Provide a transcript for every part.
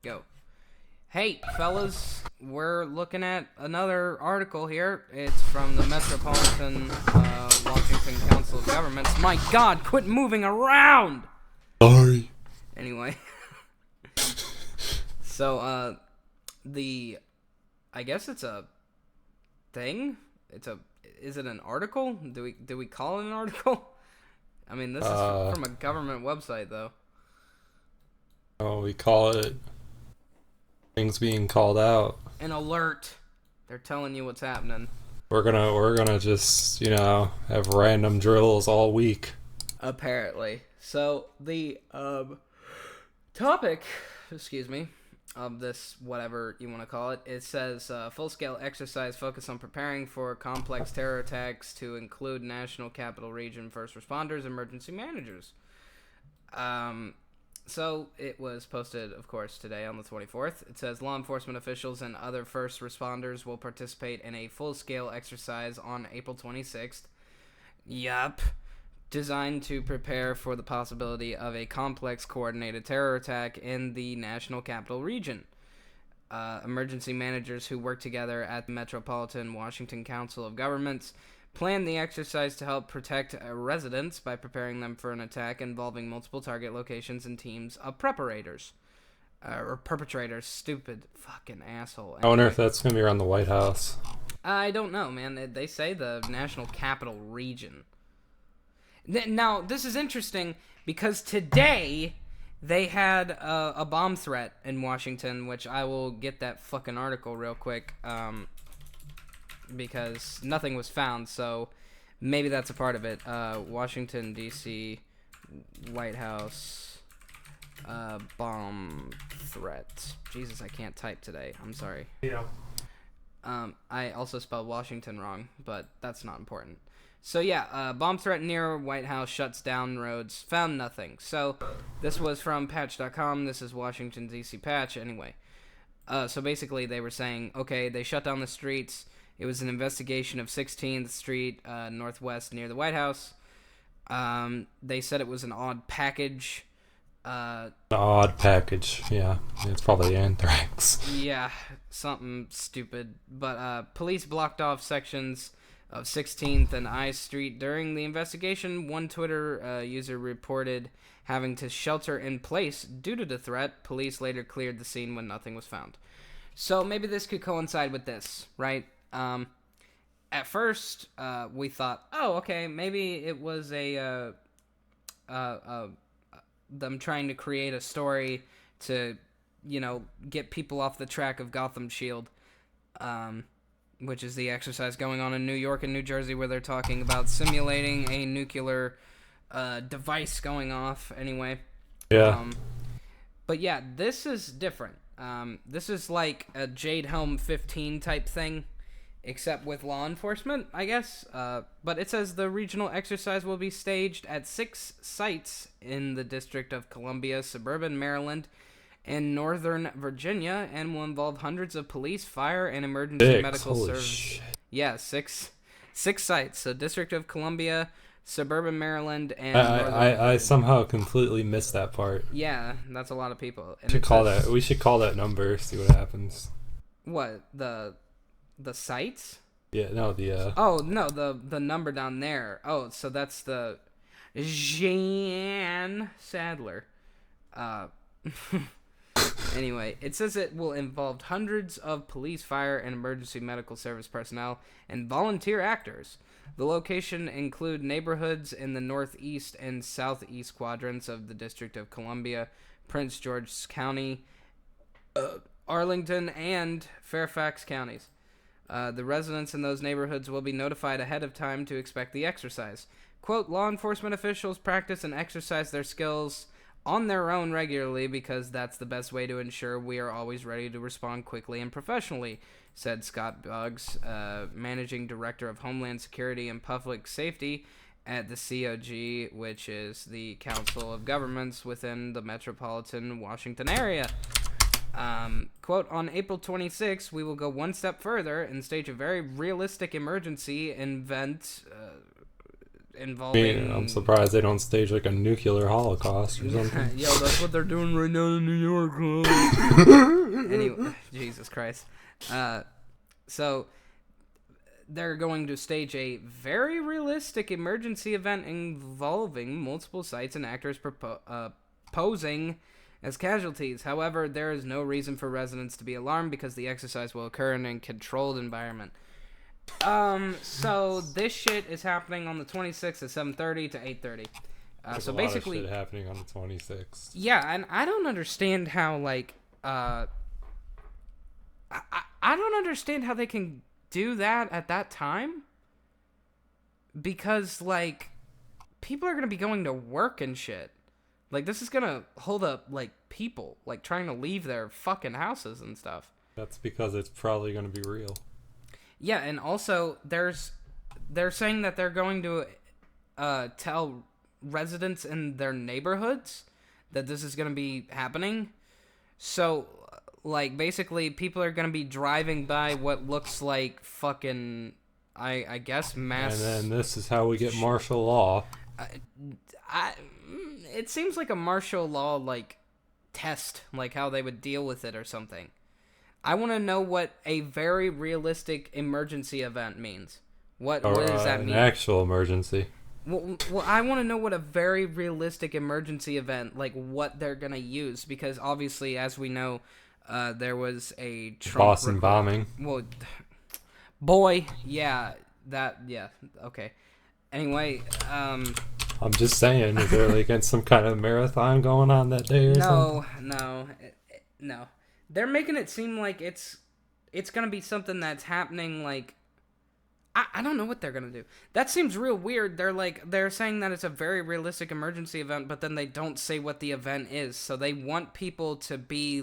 Go. Hey, fellas, we're looking at another article here. It's from the Metropolitan Washington Council of Governments. My God, quit moving around! Sorry. Anyway. So, I guess it's a thing? Is it an article? Do we call it an article? I mean, this is from a government website, though. Oh, we call it things being called out. An alert. They're telling you what's happening. We're gonna just, have random drills all week. Apparently. So the topic, of this, whatever you want to call it, it says full-scale exercise focus on preparing for complex terror attacks to include national capital region first responders, emergency managers. So it was posted, of course, today on the 24th. It says law enforcement officials and other first responders will participate in a full-scale exercise on April 26th. Yup. Designed to prepare for the possibility of a complex coordinated terror attack in the national capital region. Emergency managers who work together at the Metropolitan Washington Council of Governments plan the exercise to help protect residents by preparing them for an attack involving multiple target locations and teams of preparators. Or perpetrators. Stupid fucking asshole. I wonder if that's gonna be around the White House. I don't know, man. They say the national capital region. Now, this is interesting because today they had a bomb threat in Washington, which I will get that fucking article real quick, because nothing was found, so maybe that's a part of it. Washington, D.C., White House, bomb threat. Jesus, I can't type today. I'm sorry. Yeah. I also spelled Washington wrong, but that's not important. So yeah, bomb threat near White House shuts down roads. Found nothing. So this was from patch.com. This is Washington, D.C. patch. Anyway, so basically they were saying, okay, they shut down the streets. It was an investigation of 16th Street Northwest near the White House. They said it was an odd package. An odd package, yeah. It's probably anthrax. Yeah, something stupid. But police blocked off sections of 16th and I Street during the investigation. One Twitter user reported having to shelter in place due to the threat. Police later cleared the scene when nothing was found. So maybe this could coincide with this, right? At first, we thought, oh, okay, maybe it was them trying to create a story to, get people off the track of Gotham Shield. Which is the exercise going on in New York and New Jersey where they're talking about simulating a nuclear device going off anyway. Yeah. But yeah, this is different. This is like a Jade Helm 15 type thing, except with law enforcement, I guess. But it says the regional exercise will be staged at 6 sites in the District of Columbia, suburban Maryland, in Northern Virginia, and will involve hundreds of police, fire, and emergency medical services. Yeah, six sites. So District of Columbia, suburban Maryland, and I somehow completely missed that part. Yeah, that's a lot of people. And We should call that number, see what happens. What, the sites? Yeah, no, Oh, no, the number down there. Oh, so that's the Jan Sadler. Anyway, it says it will involve hundreds of police, fire, and emergency medical service personnel and volunteer actors. The location include neighborhoods in the northeast and southeast quadrants of the District of Columbia, Prince George's County, Arlington, and Fairfax counties. The residents in those neighborhoods will be notified ahead of time to expect the exercise. Quote, law enforcement officials practice and exercise their skills on their own regularly because that's the best way to ensure we are always ready to respond quickly and professionally, said Scott Buggs, Managing Director of Homeland Security and Public Safety at the COG, which is the Council of Governments within the metropolitan Washington area. Quote, on April 26th, we will go one step further and stage a very realistic emergency event involving. I'm surprised they don't stage like a nuclear holocaust or something. Yo, that's what they're doing right now in New York. Anyway, Jesus Christ. So they're going to stage a very realistic emergency event involving multiple sites and actors posing as casualties. However, there is no reason for residents to be alarmed because the exercise will occur in a controlled environment. So this shit is happening on the 26th at 7:30 to 8:30. So basically, a lot of shit happening on the 26th. Yeah, and I don't understand how I don't understand how they can do that at that time, because people are gonna be going to work and shit. This is gonna hold up people trying to leave their fucking houses and stuff. That's because it's probably gonna be real. Yeah, and also they're saying that they're going to tell residents in their neighborhoods that this is going to be happening. So, basically, people are going to be driving by what looks like fucking, I guess, mass... And then this is how we get martial law. It seems like a martial law, test, how they would deal with it or something. I want to know what a very realistic emergency event means. What does that mean? An actual emergency. Well, I want to know what a very realistic emergency event, what they're going to use. Because obviously, as we know, there was a Trump... Boston bombing. Well, yeah, okay. Anyway, I'm just saying, is there some kind of marathon going on that day or something? No. They're making it seem like it's gonna be something that's happening. I don't know what they're gonna do. That seems real weird. They're saying that it's a very realistic emergency event, but then they don't say what the event is. So they want people to be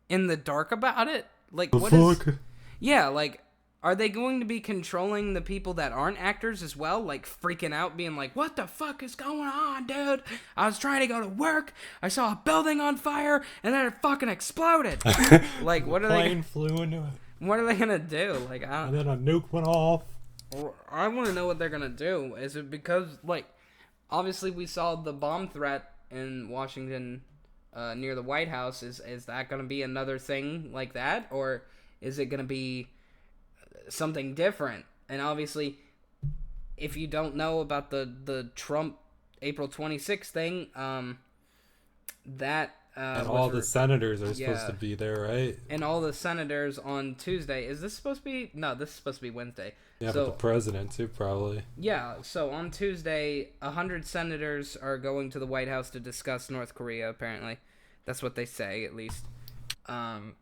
in the dark about it. What fuck? is? Yeah, are they going to be controlling the people that aren't actors as well? Freaking out, being what the fuck is going on, dude? I was trying to go to work, I saw a building on fire, and then it fucking exploded. What are Plane flew into it. What are they gonna do? And then a nuke went off. I want to know what they're gonna do. Is it because, obviously we saw the bomb threat in Washington, near the White House. Is that gonna be another thing like that? Or is it gonna be something different? And obviously, if you don't know about the Trump April 26th thing, that and all the senators are supposed to be there, right? And all the senators on Tuesday. Is this supposed to be? No, this is supposed to be Wednesday. Yeah, but the president too, probably. Yeah, so on Tuesday, 100 senators are going to the White House to discuss North Korea, apparently. That's what they say, at least. And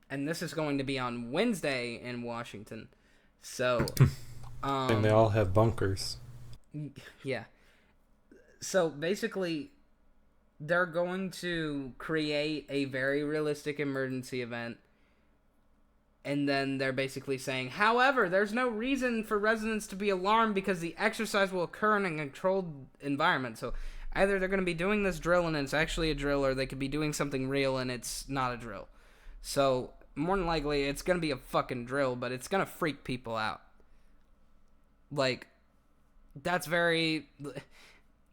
this is going to be on Wednesday in Washington. So, and they all have bunkers. Yeah. So basically, they're going to create a very realistic emergency event, and then they're basically saying, however, there's no reason for residents to be alarmed because the exercise will occur in a controlled environment. So either they're going to be doing this drill and it's actually a drill, or they could be doing something real and it's not a drill. So more than likely, it's going to be a fucking drill, but it's going to freak people out. That's very...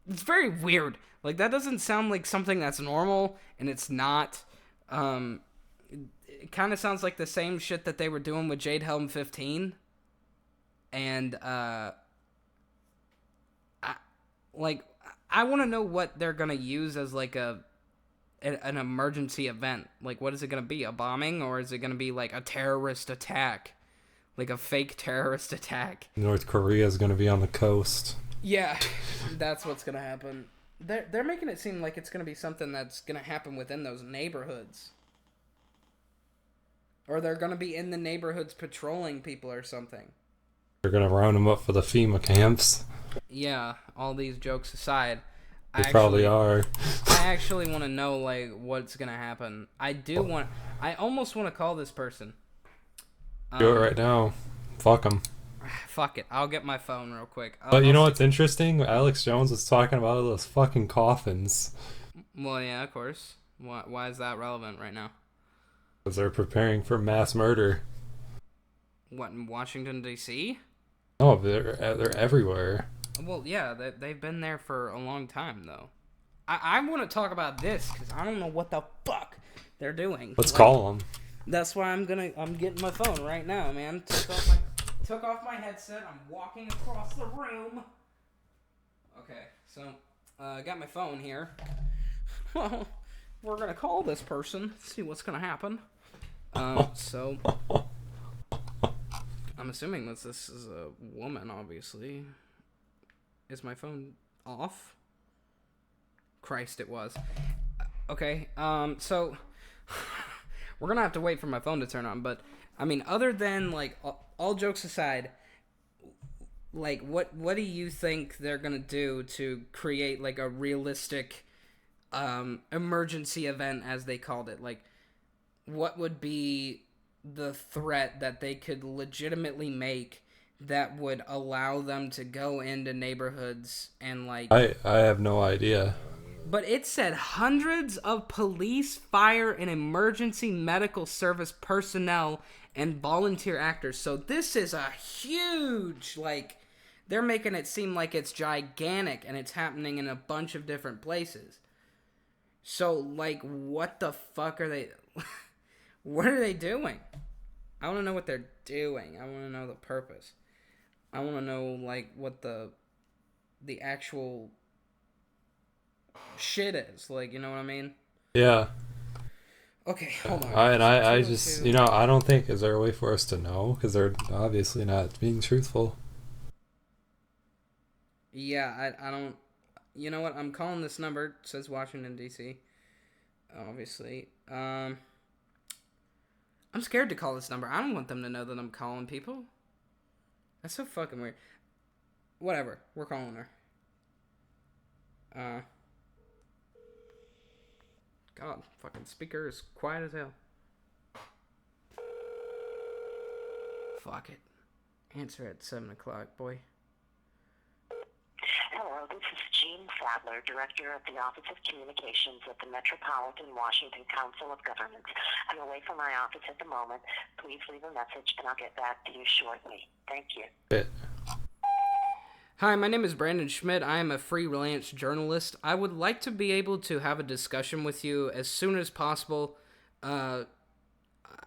It's very weird. That doesn't sound like something that's normal, and it's not. It kind of sounds like the same shit that they were doing with Jade Helm 15. And, I want to know what they're going to use as, an emergency event. What is it going to be? A bombing? Or is it going to be, a terrorist attack? A fake terrorist attack? North Korea is going to be on the coast. Yeah, that's what's going to happen. They're making it seem like it's going to be something that's going to happen within those neighborhoods. Or they're going to be in the neighborhoods patrolling people or something. They're going to round them up for the FEMA camps. Yeah, all these jokes aside. They probably are. I actually want to know, what's going to happen. I almost want to call this person. Do it right now. Fuck them. Fuck it. I'll get my phone real quick. But you know what's interesting? Alex Jones was talking about those fucking coffins. Well, yeah, of course. Why is that relevant right now? Because they're preparing for mass murder. What, in Washington, D.C.? Oh, they're everywhere. Well, yeah, they've been there for a long time, though. I want to talk about this because I don't know what the fuck they're doing. Let's call them. That's why I'm getting my phone right now, man. Took off my headset. I'm walking across the room. Okay, so I got my phone here. Well, we're gonna call this person. See what's gonna happen. So I'm assuming that this is a woman, obviously. Is my phone off? Christ, it was. Okay, so we're gonna have to wait for my phone to turn on, but I mean, other than, like, all jokes aside, like, what do you think they're gonna do to create, like, a realistic emergency event, as they called it? Like, what would be the threat that they could legitimately make that would allow them to go into neighborhoods and, like... I have no idea. But it said hundreds of police, fire, and emergency medical service personnel and volunteer actors. So this is a huge, like, they're making it seem like it's gigantic and it's happening in a bunch of different places. So, like, what the fuck are they, what are they doing? I want to know what they're doing. I want to know the purpose. I want to know, like, what the actual shit is, like, you know what I mean? Yeah. Okay, hold on. I just, I don't think, is there a way for us to know? Because they're obviously not being truthful. Yeah, I don't, you know what, I'm calling this number. It says Washington, D.C. Obviously. I'm scared to call this number. I don't want them to know that I'm calling people. That's so fucking weird. Whatever, we're calling her. God, fucking speaker is quiet as hell. Fuck it. Answer at 7 o'clock, boy. Hello, this is Jean Sadler, Director of the Office of Communications at the Metropolitan Washington Council of Governments. I'm away from my office at the moment. Please leave a message and I'll get back to you shortly. Thank you. Hi, my name is Brandon Schmidt. I am a freelance journalist. I would like to be able to have a discussion with you as soon as possible.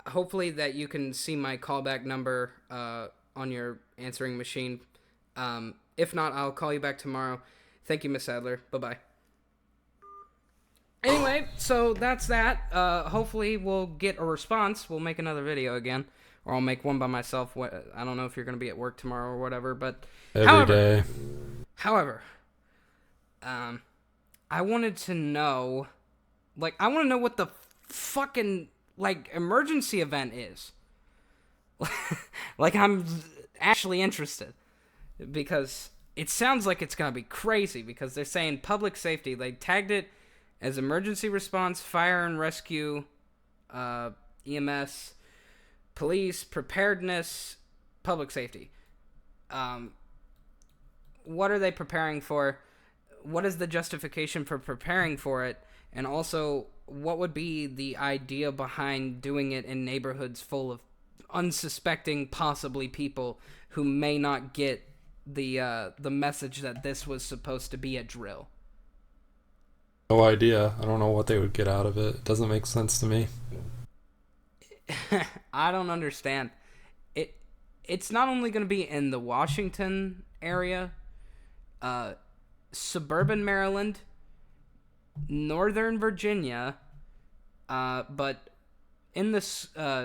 Hopefully that you can see my callback number on your answering machine. If not, I'll call you back tomorrow. Thank you, Miss Sadler. Bye-bye. Anyway, so that's that. Hopefully we'll get a response. We'll make another video again. Or I'll make one by myself. I don't know if you're going to be at work tomorrow or whatever, but... Every day. However, I wanted to know... Like, I want to know what the fucking, like, emergency event is. Like, I'm actually interested. Because it sounds like it's going to be crazy. Because they're saying public safety. They tagged it as emergency response, fire and rescue, EMS... police, preparedness, public safety. What are they preparing for? What is the justification for preparing for it? And also, what would be the idea behind doing it in neighborhoods full of unsuspecting, possibly people who may not get the message that this was supposed to be a drill? No idea. I don't know what they would get out of it. It doesn't make sense to me. I don't understand. It's not only going to be in the Washington area, suburban Maryland, Northern Virginia, but in the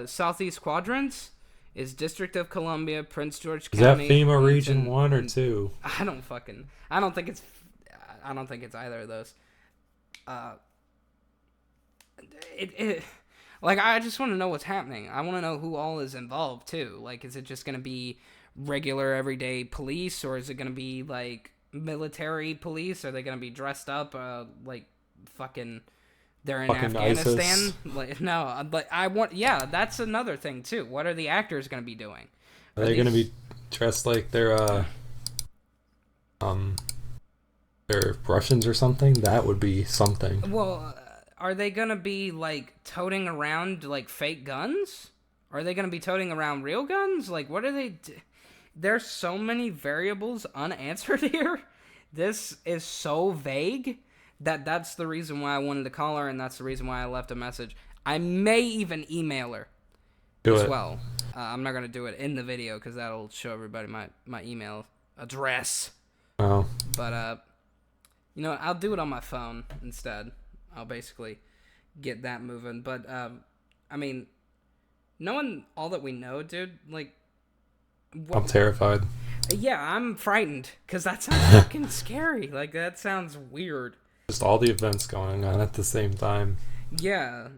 southeast quadrants is District of Columbia, Prince George County. Is that FEMA Region 1 or 2? I don't think it's either of those. Like, I just want to know what's happening. I want to know who all is involved, too. Like, is it just going to be regular, everyday police? Or is it going to be, like, military police? Are they going to be dressed up, like, fucking... They're in fucking Afghanistan? Like, no, but I want... Yeah, that's another thing, too. What are the actors going to be doing? Are they going to be dressed like they're Russians or something? That would be something. Well... Are they going to be, like, toting around, like, fake guns? Are they going to be toting around real guns? Like, what are they... there's so many variables unanswered here. This is so vague that's the reason why I wanted to call her, and that's the reason why I left a message. I may even email her as well. I'm not going to do it in the video because that'll show everybody my email address. Oh. But, you know, I'll do it on my phone instead. I'll basically get that moving. But, I mean, knowing all that we know, dude, like... I'm terrified. Yeah, I'm frightened because that sounds fucking scary. Like, that sounds weird. Just all the events going on at the same time. Yeah,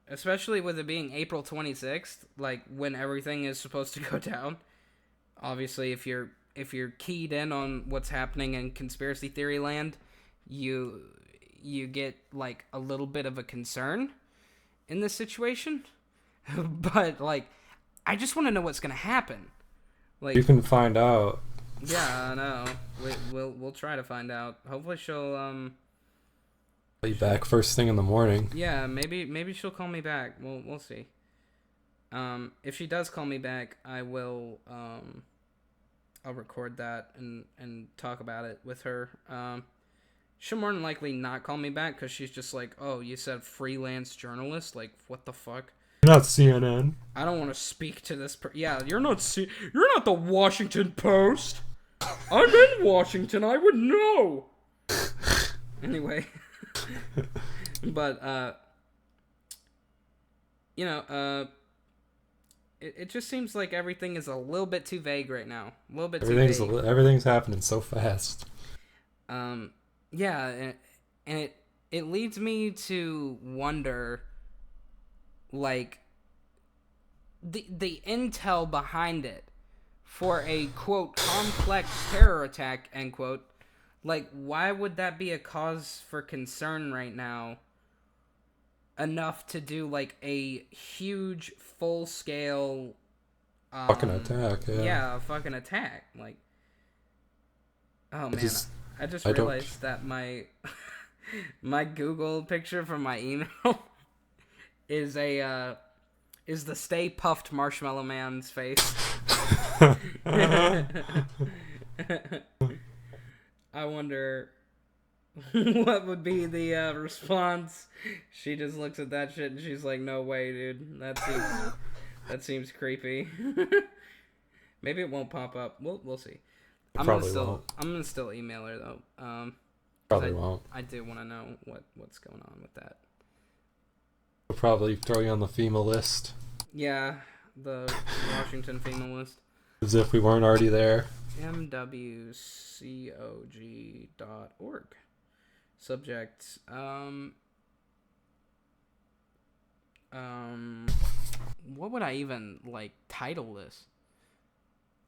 especially with it being April 26th, like when everything is supposed to go down. Obviously, if you're keyed in on what's happening in conspiracy theory land, you get like a little bit of a concern in this situation. But like, I just want to know what's gonna happen. Like, you can find out. Yeah, I know. We'll try to find out. Hopefully she'll Be back first thing in the morning. Yeah, maybe she'll call me back. We'll see. If she does call me back, I will I'll record that and talk about it with her. She'll more than likely not call me back because she's just like, oh, you said freelance journalist? Like, what the fuck? You're not CNN. I don't want to speak to this yeah, you're not the Washington Post. I'm in Washington. I would know. Anyway. But, you know, it just seems like everything is a little bit too vague right now. A little bit too vague. Everything's happening so fast. Yeah, and it leads me to wonder, like, the intel behind it for a, quote, complex terror attack, end quote. Like, why would that be a cause for concern right now enough to do, like, a huge, full-scale... fucking attack, yeah. Yeah, a fucking attack. Like, oh, man. I just realized that my my Google picture from my email is the Stay Puffed Marshmallow Man's face. I wonder what would be the response. She just looks at that shit and she's like, "No way, dude. That seems creepy." Maybe it won't pop up. We'll see. I'm gonna still email her though. Probably won't. I do want to know what's going on with that. We'll probably throw you on the FEMA list. Yeah, the Washington FEMA list. As if we weren't already there. mwcog.org. Subject, what would I even, like, title this?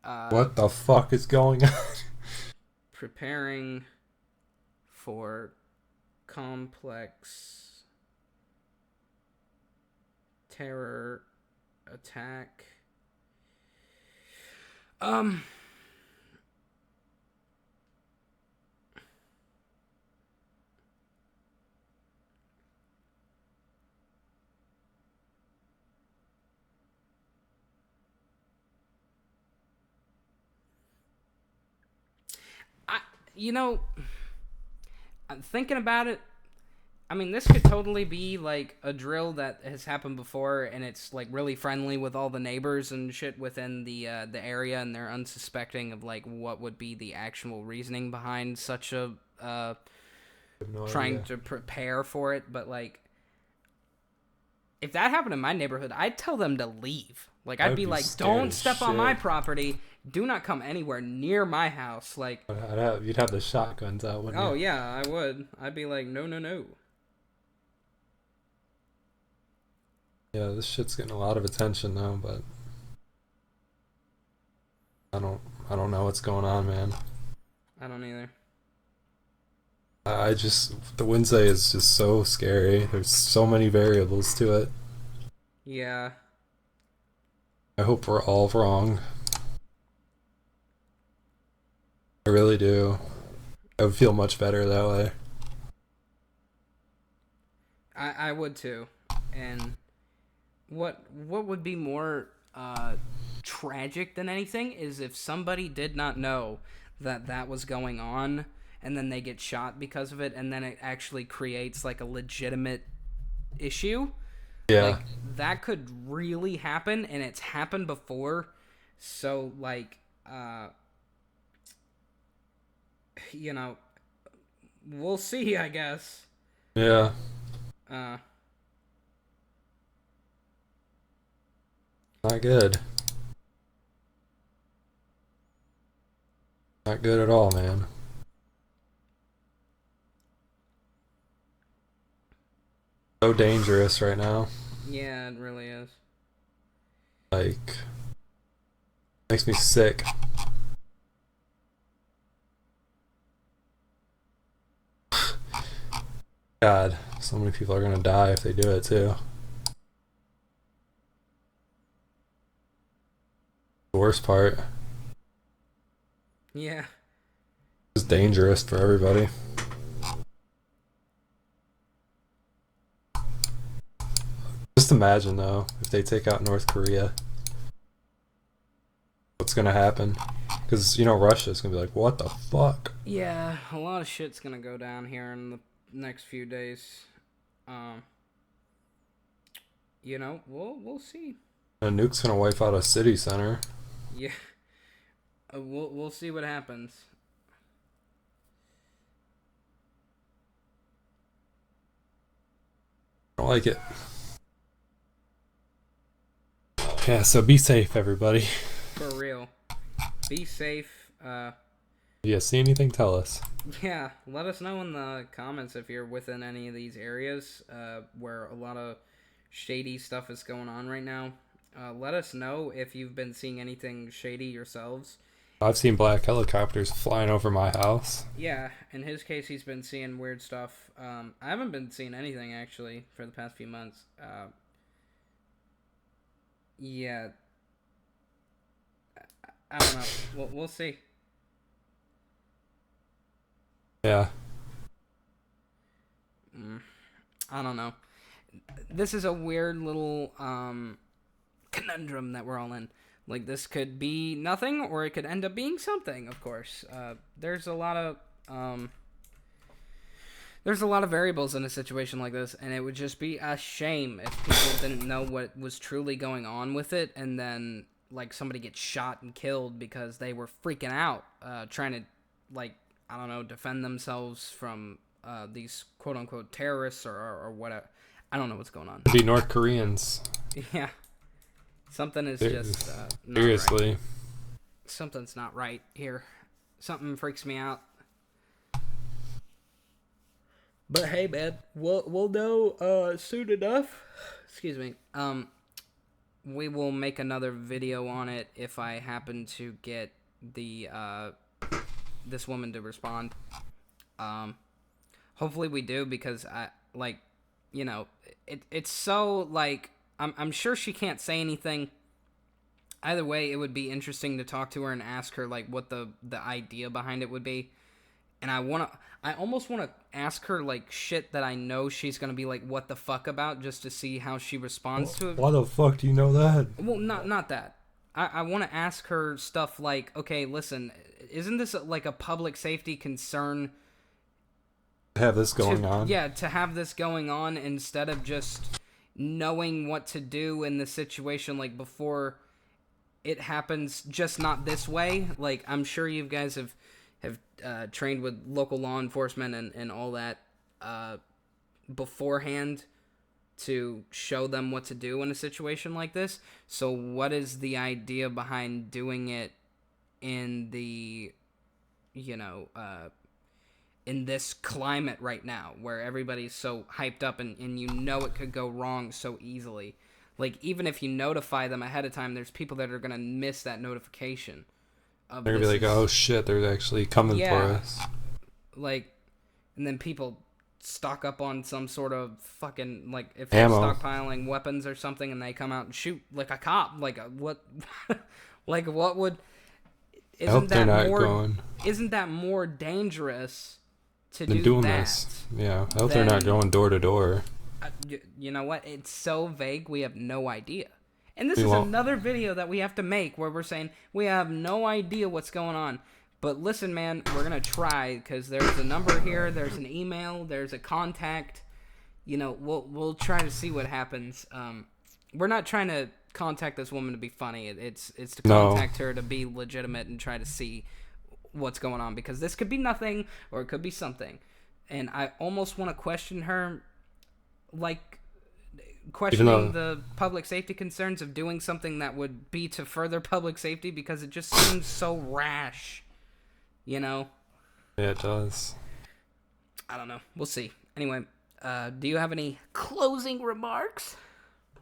What the fuck is going on? Preparing for complex terror attack. You know, I'm thinking about it. I mean, this could totally be like a drill that has happened before, and it's like really friendly with all the neighbors and shit within the area, and they're unsuspecting of like what would be the actual reasoning behind such a trying to prepare for it. But like, if that happened in my neighborhood, I'd tell them to leave. Like, I'd be like, don't step on my property. Do not come anywhere near my house. Like, you'd have the shotguns out, wouldn't you? Oh yeah, I would. I'd be like, no. Yeah, this shit's getting a lot of attention now, but I don't know what's going on, man. I don't either. The Wednesday is just so scary. There's so many variables to it. Yeah. I hope we're all wrong. I really do. I would feel much better that way. I would too. And what would be more tragic than anything is if somebody did not know that that was going on, and then they get shot because of it, and then it actually creates like a legitimate issue. Yeah. Like, that could really happen, and it's happened before. So, like, you know, we'll see, I guess. Yeah. Uh, Not good. Not good at all, man. So dangerous right now. yeah, it really is. Like, makes me sick. God, so many people are gonna die if they do it too. The worst part Yeah. is dangerous for everybody. Just imagine though, if they take out North Korea, what's gonna happen? Because you know Russia's gonna be like, what the fuck? Yeah, a lot of shit's gonna go down here in the next few days. You know, we'll see. A nuke's gonna wipe out a city center. Yeah, we'll see what happens. I don't like it. Yeah, so be safe, everybody. For real. Be safe. If you see anything, tell us. Yeah, let us know in the comments if you're within any of these areas where a lot of shady stuff is going on right now. Let us know if you've been seeing anything shady yourselves. I've seen black helicopters flying over my house. Yeah, in his case, he's been seeing weird stuff. I haven't been seeing anything, actually, for the past few months. Yeah. I don't know. We'll see. Yeah. I don't know. This is a weird little conundrum that we're all in. Like, this could be nothing, or it could end up being something, of course. There's a lot of variables in a situation like this, and it would just be a shame if people didn't know what was truly going on with it, and then, like, somebody gets shot and killed because they were freaking out, trying to, like, I don't know, defend themselves from these quote-unquote terrorists or whatever. I don't know what's going on. It'd be North Koreans. Yeah. Something is just not seriously. right. Something's not right here. Something freaks me out. But hey, man, we'll know soon enough. Excuse me. We will make another video on it if I happen to get the this woman to respond. Hopefully we do, because it's so, like, I'm sure she can't say anything. Either way, it would be interesting to talk to her and ask her, like, what the idea behind it would be. And I almost want to ask her, like, shit that I know she's going to be like, what the fuck about, just to see how she responds to it. Why the fuck do you know that? Well, not that. I want to ask her stuff like, okay, listen, isn't this like a public safety concern? Have this going on? Yeah, to have this going on instead of just knowing what to do in the situation, like, before it happens, just not this way. Like, I'm sure you guys have trained with local law enforcement and all that beforehand to show them what to do in a situation like this. So what is the idea behind doing it in the, in this climate right now where everybody's so hyped up and you know it could go wrong so easily? Like, even if you notify them ahead of time, there's people that are going to miss that notification. They're going to be like, oh shit, they're actually coming for us. Like, and then people stock up on some sort of fucking, like, if ammo. They're stockpiling weapons or something and they come out and shoot, like, a cop. Like, what, like, what would, isn't that more dangerous to do doing that? This. Yeah, I hope they're not going door to door. You know what? It's so vague, we have no idea. And this is another video that we have to make where we're saying we have no idea what's going on. But listen, man, we're going to try because there's a number here, there's an email, there's a contact. You know, we'll try to see what happens. We're not trying to contact this woman to be funny. It's to contact her to be legitimate and try to see what's going on, because this could be nothing or it could be something. And I almost want to question her, like questioning the public safety concerns of doing something that would be to further public safety, because it just seems so rash, you know? Yeah, it does. I don't know. We'll see. Anyway, do you have any closing remarks?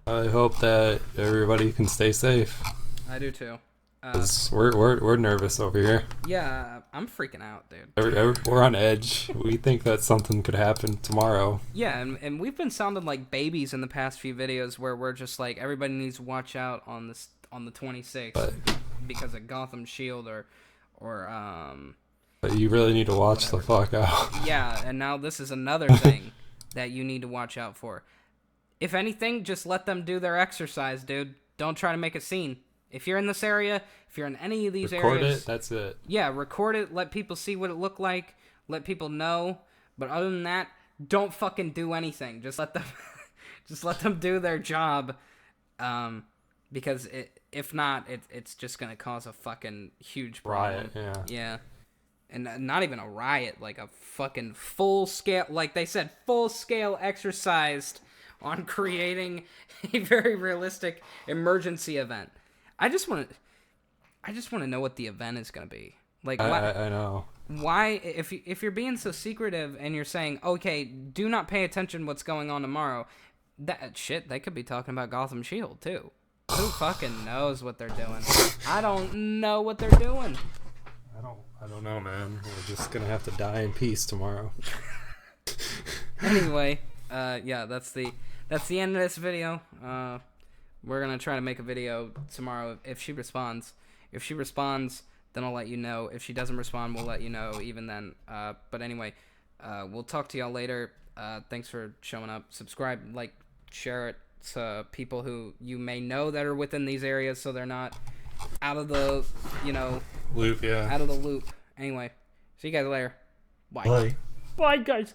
I hope that everybody can stay safe. I do too. 'Cause we're nervous over here. Yeah, I'm freaking out, dude. We're on edge. We think that something could happen tomorrow. Yeah, and we've been sounding like babies in the past few videos where we're just like, everybody needs to watch out on the 26th because of Gotham Shield or But you really need to watch the fuck out. Yeah, and now this is another thing that you need to watch out for. If anything, just let them do their exercise, dude. Don't try to make a scene. If you're in this area, if you're in any of these areas... Record it, that's it. Yeah, record it, let people see what it looked like, let people know. But other than that, don't fucking do anything. Just let them do their job. Because if not, it's just going to cause a fucking huge problem. Riot, yeah. And not even a riot, like a fucking full-scale, like they said, full-scale exercise on creating a very realistic emergency event. I just want to know what the event is going to be. Like, I know. Why, if you're being so secretive and you're saying, okay, do not pay attention what's going on tomorrow, they could be talking about Gotham Shield too. Who fucking knows what they're doing? I don't know what they're doing. I don't know, man. We're just gonna have to die in peace tomorrow. Anyway, yeah, that's the end of this video. We're gonna try to make a video tomorrow if she responds. If she responds, then I'll let you know. If she doesn't respond, we'll let you know even then. But anyway, we'll talk to y'all later. Thanks for showing up. Subscribe, like, share it to people who you may know that are within these areas, so they're not out of the, loop. Yeah. Out of the loop. Anyway, see you guys later. Bye. Bye. Bye, guys.